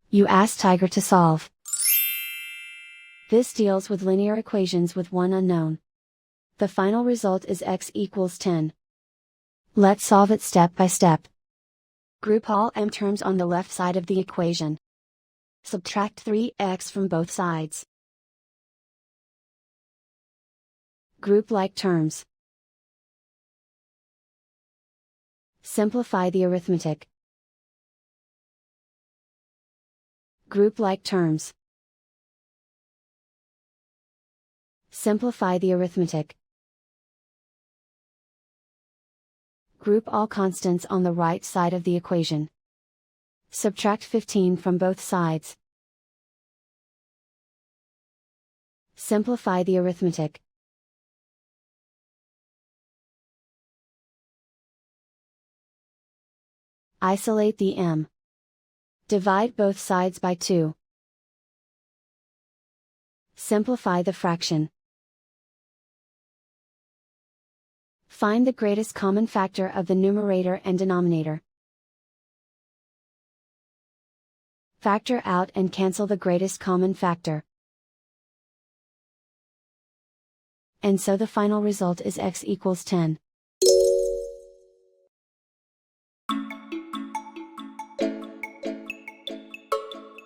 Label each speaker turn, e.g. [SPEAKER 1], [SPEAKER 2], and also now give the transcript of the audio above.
[SPEAKER 1] You ask Tiger to solve. This deals with linear equations with one unknown. The final result is x equals 10. Let's solve it step by step. Group all m terms on the left side of the equation. Subtract 3x from both sides. Group like terms. Simplify the arithmetic. Group like terms. Simplify the arithmetic. Group all constants on the right side of the equation. Subtract 15 from both sides. Simplify the arithmetic. Isolate the m. Divide both sides by 2. Simplify the fraction. Find the greatest common factor of the numerator and denominator. Factor out and cancel the greatest common factor. And so the final result is x equals 10.